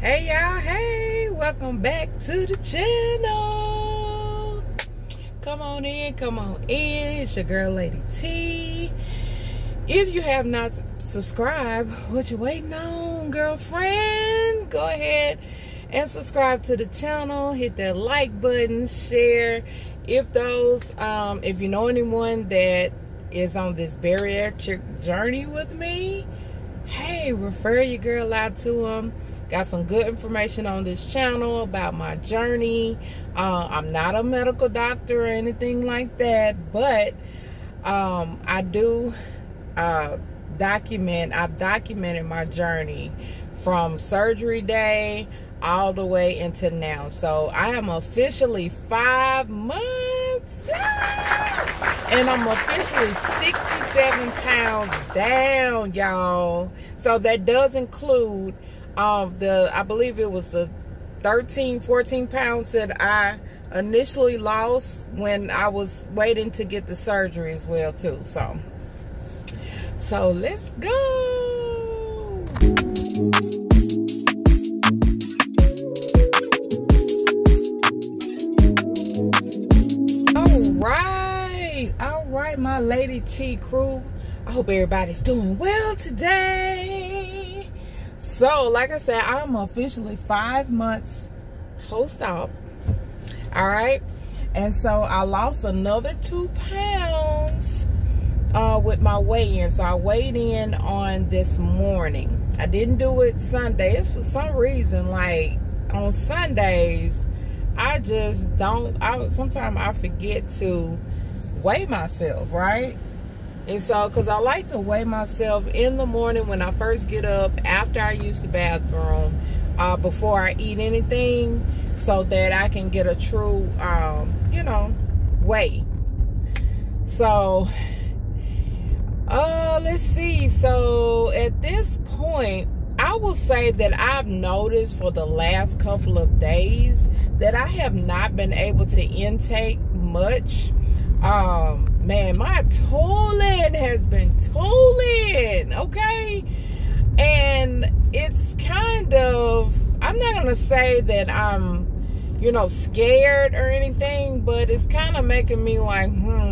Hey y'all, hey, welcome back to the channel. Come on in, it's your girl Lady T. If you have not subscribed, what you waiting on, girlfriend? Go ahead and subscribe to the channel, hit that like button, share. If you know anyone that is on this bariatric journey with me, hey, refer your girl out to them. Got some good information on this channel about my journey. I'm not a medical doctor or anything like that, but I've documented my journey from surgery day all the way into now. So I am officially 5 months and I'm officially 67 pounds down, y'all. So that does include I believe it was the 14 pounds that I initially lost when I was waiting to get the surgery as well too. So let's go. All right, my Lady T crew. I hope everybody's doing well today. So, like I said, I'm officially 5 months post-op. All right. And so I lost another 2 pounds with my weigh-in. So I weighed in on this morning. I didn't do it Sunday. It's for some reason, like on Sundays, I just don't, sometimes I forget to weigh myself, right? And so, because I like to weigh myself in the morning when I first get up, after I use the bathroom, before I eat anything, so that I can get a true, weigh. So, let's see. So, at this point, I will say that I've noticed for the last couple of days that I have not been able to intake much. Man, my tooling has been tooling, okay? And it's kind of, I'm not gonna say that I'm, scared or anything, but it's kind of making me like,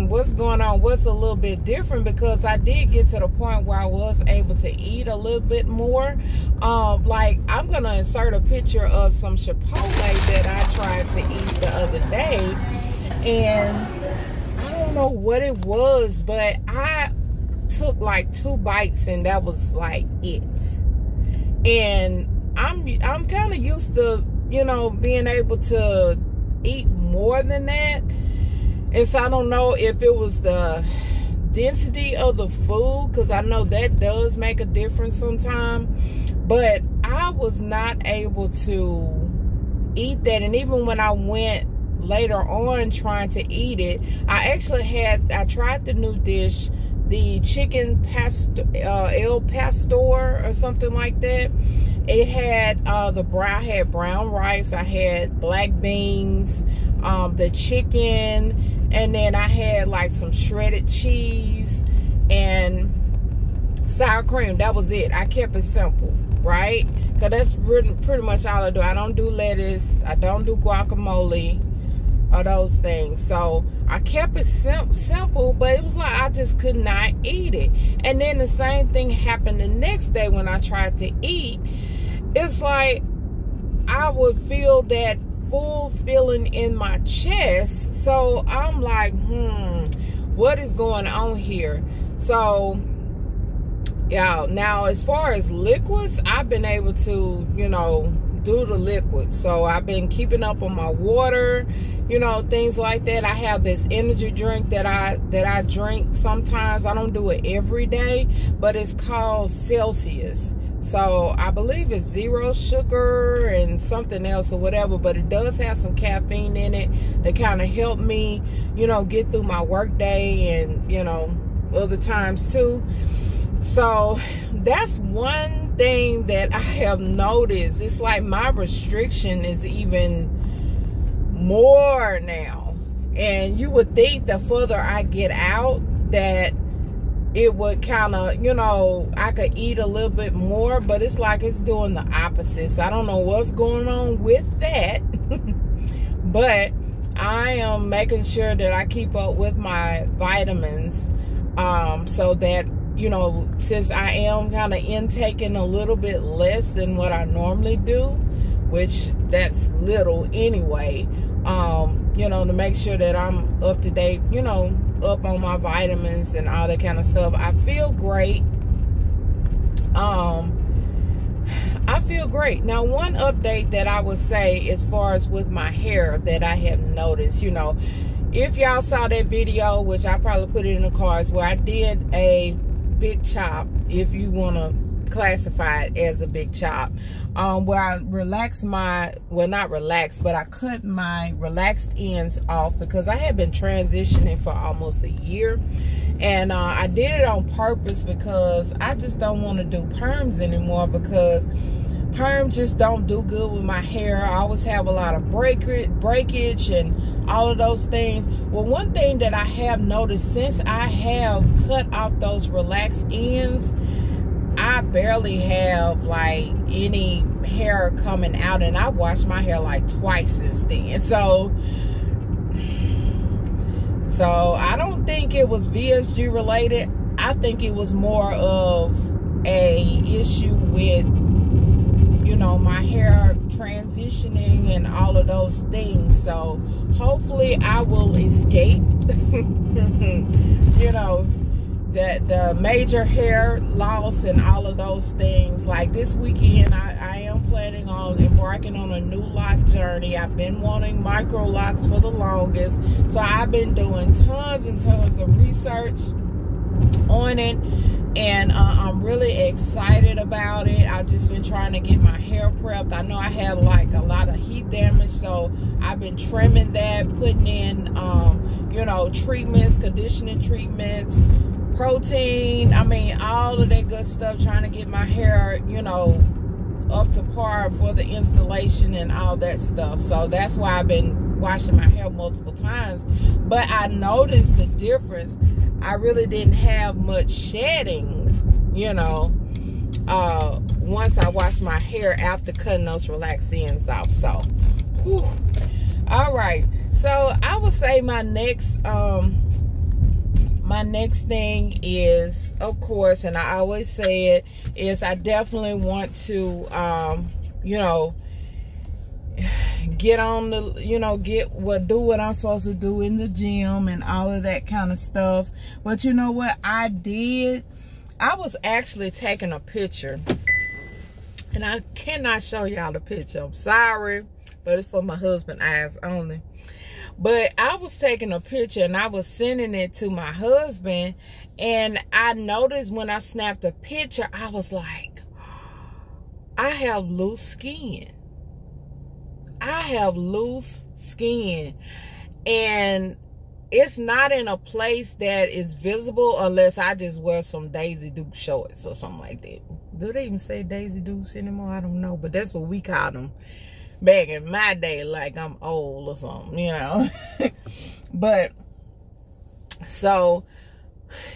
what's going on? What's a little bit different? Because I did get to the point where I was able to eat a little bit more. Like, I'm gonna insert a picture of some Chipotle that I tried to eat the other day, and I don't know what it was, but I took like 2 bites and that was like it. And I'm kind of used to, being able to eat more than that. And so I don't know if it was the density of the food, because I know that does make a difference sometimes. But I was not able to eat that. And even when I went later on trying to eat it, I tried the new dish, the chicken El Pastor or something like that. It had I had brown rice, I had black beans, the chicken, and then I had like some shredded cheese and sour cream. That was it. I kept it simple, right? Because that's pretty much all I do. I don't do lettuce, I don't do guacamole or those things. So I kept it simple, but it was like I just could not eat it. And then the same thing happened the next day when I tried to eat. It's like I would feel that full feeling in my chest. So I'm like, what is going on here? So yeah, now as far as liquids, I've been able to, do the liquids. So I've been keeping up on my water, things like that. I have this energy drink that I drink sometimes. I don't do it every day, but it's called Celsius. So I believe it's 0 sugar and something else or whatever, but it does have some caffeine in it that kind of help me, get through my work day and, other times too. So that's one thing that I have noticed. It's like my restriction is even more now. And you would think the further I get out that it would kind of, you know, I could eat a little bit more, but it's like it's doing the opposite. So I don't know what's going on with that. But I am making sure that I keep up with my vitamins, so that, you know, since I am kind of intaking a little bit less than what I normally do, which that's little anyway, you know, to make sure that I'm up to date, you know, up on my vitamins and all that kind of stuff. I feel great. I feel great. Now, one update that I would say as far as with my hair that I have noticed, you know, if y'all saw that video, which I probably put it in the cards, where I did a big chop, if you want to classify it as a big chop, where I relaxed my, well, not relaxed, but I cut my relaxed ends off because I had been transitioning for almost a year. And I did it on purpose because I just don't want to do perms anymore, because perms just don't do good with my hair. I always have a lot of breakage and all of those things. Well, one thing that I have noticed since I have cut off those relaxed ends, I barely have like any hair coming out, and I wash my hair like twice since then. So I don't think it was VSG related. I think it was more of a issue with, you know, my hair transitioning and all of those things. So hopefully I will escape, you know, the major hair loss and all of those things. Like this weekend, I am planning on embarking on a new lock journey. I've been wanting micro locks for the longest, so I've been doing tons and tons of research on it, and I'm really excited about it. I've just been trying to get my hair prepped. I know I had like a lot of heat damage, so I've been trimming that, putting in you know, treatments, conditioning treatments, protein, I mean, all of that good stuff, trying to get my hair, you know, up to par for the installation and all that stuff. So that's why I've been washing my hair multiple times. But I noticed the difference. I really didn't have much shedding, you know, once I washed my hair after cutting those relaxed ends off. So, whew. All right. So I would say my next thing is, of course, and I always say it, is I definitely want to, you know, get on the, you know, do what I'm supposed to do in the gym and all of that kind of stuff. But you know what I did? I was actually taking a picture, and I cannot show y'all the picture. I'm sorry, but it's for my husband's eyes only. But I was taking a picture and I was sending it to my husband, and I noticed when I snapped the picture, I was like, I have loose skin. I have loose skin, and it's not in a place that is visible unless I just wear some Daisy Duke shorts or something like that. Do they even say Daisy Dukes anymore? I don't know, but that's what we call them back in my day, like I'm old or something, you know. But so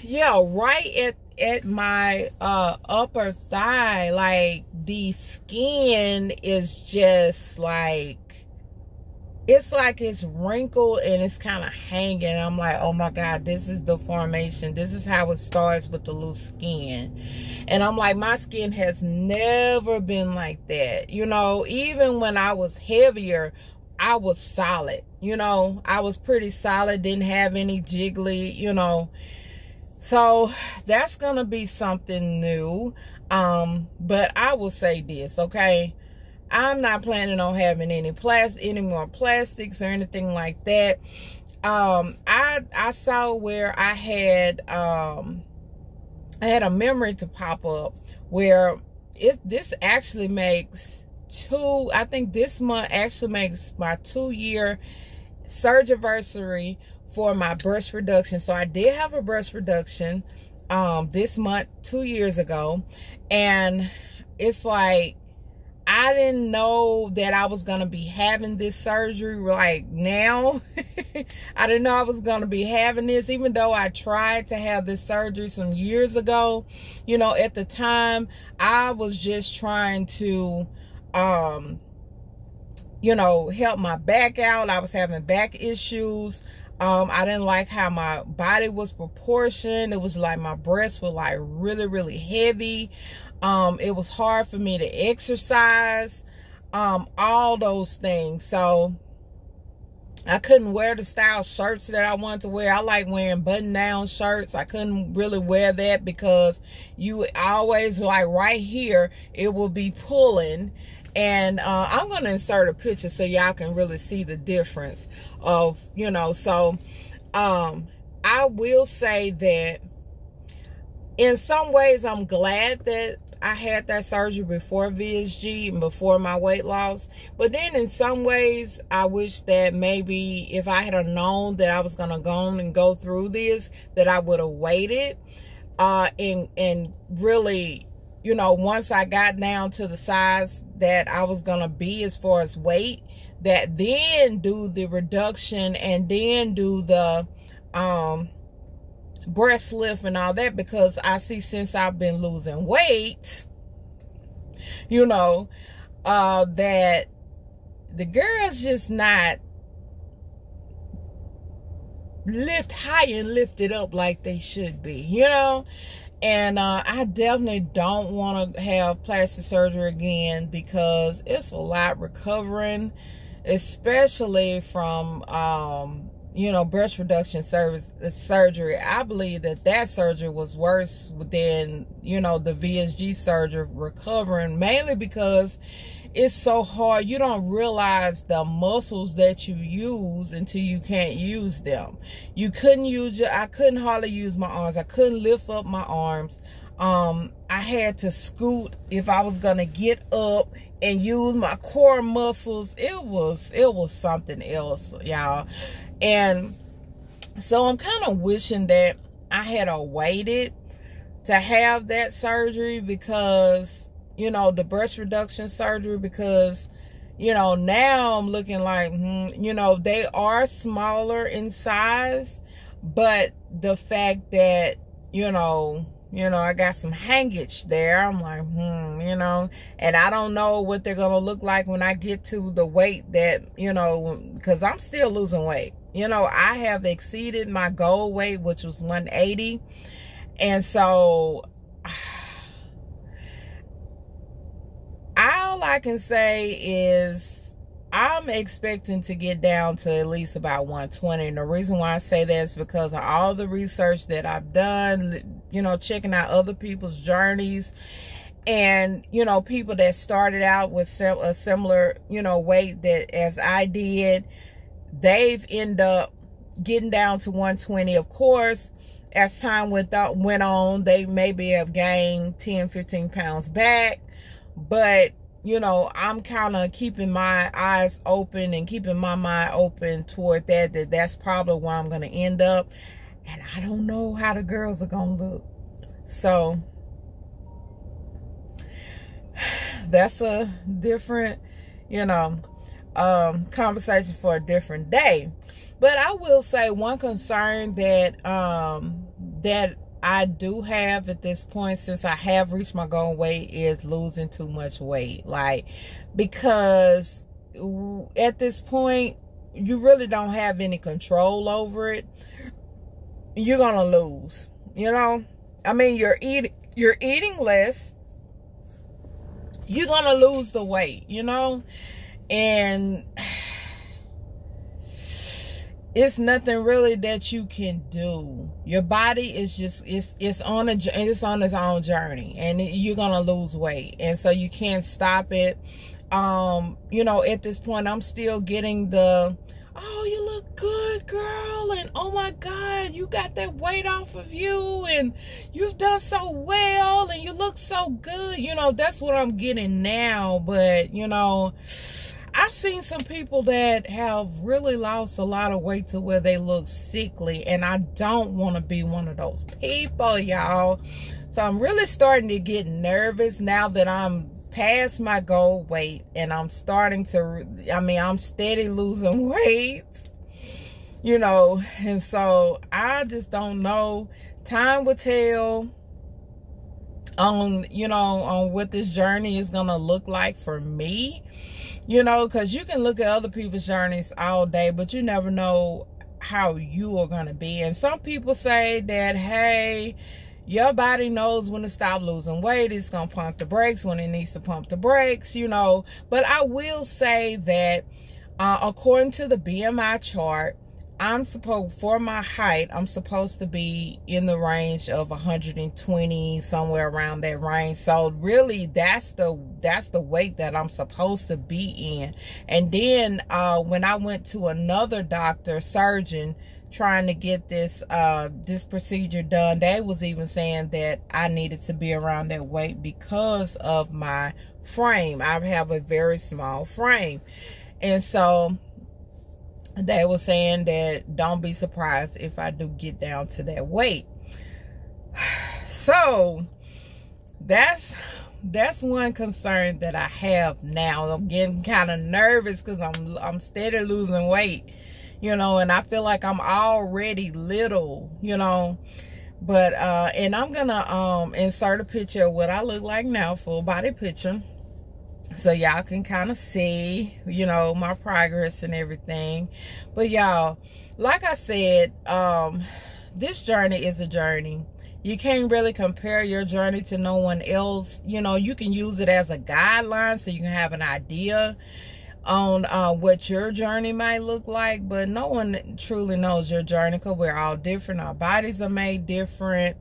yeah, right at my upper thigh, like the skin is just like, it's like it's wrinkled and it's kind of hanging. I'm like, oh my God, this is the formation. This is how it starts with the loose skin. And I'm like, my skin has never been like that. You know, even when I was heavier, I was solid. You know, I was pretty solid, didn't have any jiggly, you know. So that's going to be something new. But I will say this, okay? I'm not planning on having any more plastics or anything like that. I saw where I had a memory to pop up where this actually makes I think this month actually makes my 2-year surgiversary for my breast reduction. So I did have a breast reduction this month 2 years ago, and it's like, I didn't know that I was going to be having this surgery like now. I didn't know I was going to be having this, even though I tried to have this surgery some years ago. You know, at the time, I was just trying to, you know, help my back out. I was having back issues. I didn't like how my body was proportioned. It was like my breasts were like really, really heavy. It was hard for me to exercise, all those things. So I couldn't wear the style shirts that I wanted to wear. I like wearing button-down shirts. I couldn't really wear that because you always, like right here, it will be pulling. And I'm going to insert a picture so y'all can really see the difference of, you know. So I will say that in some ways I'm glad that I had that surgery before VSG and before my weight loss. But then in some ways, I wish that maybe if I had known that I was going to go on and go through this, that I would have waited and really, you know, once I got down to the size that I was going to be as far as weight, that then do the reduction and then do the breast lift and all that, because I see since I've been losing weight, you know, that the girls just not lift high and lift it up like they should be, you know. And I definitely don't want to have plastic surgery again, because it's a lot recovering, especially from you know, breast reduction surgery. I believe that surgery was worse than, you know, the VSG surgery recovering, mainly because it's so hard. You don't realize the muscles that you use until you can't use them. I couldn't hardly use my arms. I couldn't lift up my arms. I had to scoot if I was gonna get up and use my core muscles. It was something else, y'all. And so I'm kind of wishing that I had waited to have that surgery, because, you know, the breast reduction surgery, because, you know, now I'm looking like, you know, they are smaller in size, but the fact that, you know, I got some hangage there. I'm like, you know, and I don't know what they're going to look like when I get to the weight that, you know, because I'm still losing weight. You know, I have exceeded my goal weight, which was 180. And so all I can say is I'm expecting to get down to at least about 120. And the reason why I say that is because of all the research that I've done, you know, checking out other people's journeys, and, you know, people that started out with a similar, you know, weight that as I did, they've ended up getting down to 120. Of course, as time went on, they maybe have gained 10, 15 pounds back. But, you know, I'm kind of keeping my eyes open and keeping my mind open toward that's probably where I'm going to end up. And I don't know how the girls are going to look. So that's a different, you know, conversation for a different day. But I will say one concern that that I do have at this point, since I have reached my goal weight, is losing too much weight. Like, because at this point you really don't have any control over it. You're gonna lose, you know. I mean, you're eating less, you're gonna lose the weight, you know. And it's nothing really that you can do. Your body is just, it's on its own journey, and you're gonna lose weight, and so you can't stop it. You know, at this point I'm still getting the, oh, you look good, girl, and oh my God, you got that weight off of you, and you've done so well, and you look so good. You know, that's what I'm getting now. But, you know, I've seen some people that have really lost a lot of weight to where they look sickly, and I don't want to be one of those people, y'all. So I'm really starting to get nervous now that I'm past my goal weight, and I'm starting to, I'm steady losing weight, you know, and so I just don't know. Time will tell on, you know, on what this journey is gonna look like for me, you know, because you can look at other people's journeys all day, but you never know how you are gonna be. And some people say that, hey, your body knows when to stop losing weight. It's gonna pump the brakes when it needs to pump the brakes, you know. But I will say that according to the BMI chart, for my height, I'm supposed to be in the range of 120, somewhere around that range. So really, that's the weight that I'm supposed to be in. And then when I went to another surgeon, trying to get this procedure done, they was even saying that I needed to be around that weight because of my frame. I have a very small frame, and so they were saying that don't be surprised if I do get down to that weight. So that's one concern that I have now. I'm getting kind of nervous because I'm steady losing weight, you know, and I feel like I'm already little, you know. But and I'm gonna insert a picture of what I look like now, full body picture, so y'all can kind of see, you know, my progress and everything. But y'all, like I said, this journey is a journey. You can't really compare your journey to no one else. You know, you can use it as a guideline so you can have an idea on what your journey might look like, but no one truly knows your journey because we're all different. Our bodies are made different.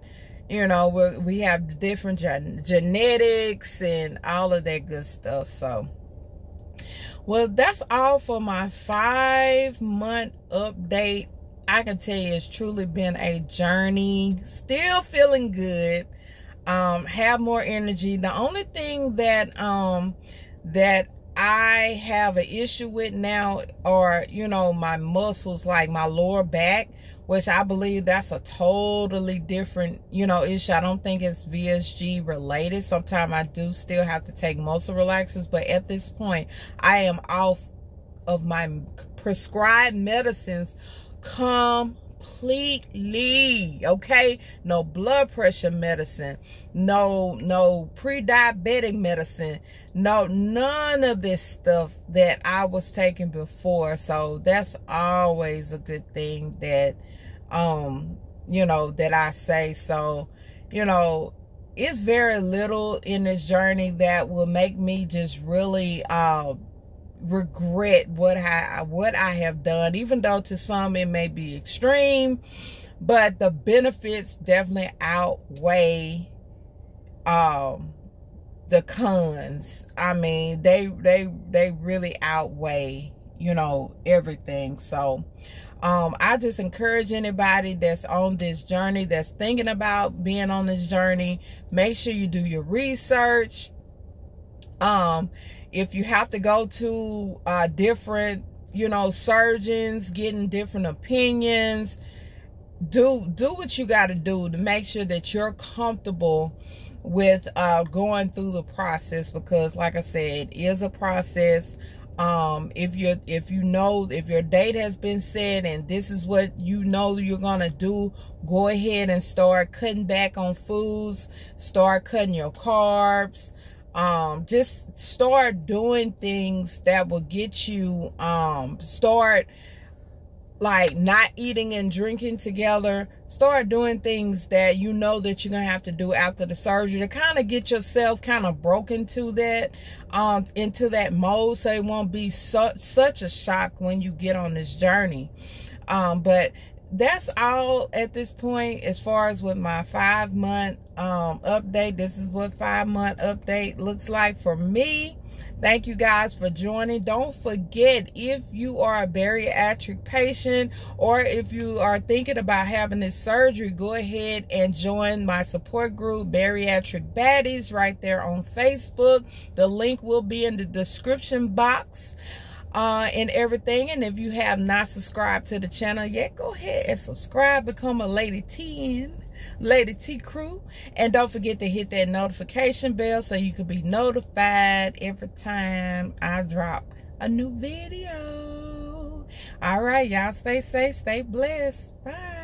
You know, we have different genetics and all of that good stuff. So, well, that's all for my 5-month update. I can tell you it's truly been a journey. Still feeling good. Have more energy. The only thing that that I have an issue with now are, you know, my muscles, like my lower back, which I believe that's a totally different, you know, issue. I don't think it's VSG related. Sometimes I do still have to take muscle relaxers, but at this point, I am off of my prescribed medicines completely, okay? No blood pressure medicine, no pre-diabetic medicine, none of this stuff that I was taking before. So that's always a good thing that you know, that I say. So, you know, it's very little in this journey that will make me just really regret what I have done, even though to some it may be extreme, but the benefits definitely outweigh the cons. I mean, they really outweigh, you know, everything. So I just encourage anybody that's on this journey, that's thinking about being on this journey, make sure you do your research. If you have to go to different, you know, surgeons, getting different opinions, do what you got to do to make sure that you're comfortable with going through the process, because like I said, it is a process. If your date has been set and this is what you know you're gonna do, go ahead and start cutting back on foods, start cutting your carbs. Just start doing things that will get you, start like not eating and drinking together. Start doing things that you know that you're gonna have to do after the surgery to kind of get yourself kind of broken to that, into that mode, so it won't be such a shock when you get on this journey. But that's all at this point as far as with my 5-month update. This is what 5-month update looks like for me. Thank you guys for joining. Don't forget, if you are a bariatric patient or if you are thinking about having this surgery, go ahead and join my support group, Bariatric Baddies, right there on Facebook. The link will be in the description box and everything. And if you have not subscribed to the channel yet, go ahead and subscribe, become a Lady 10. Lady T Crew. And don't forget to hit that notification bell so you can be notified every time I drop a new video. All right, y'all stay safe, stay blessed. Bye.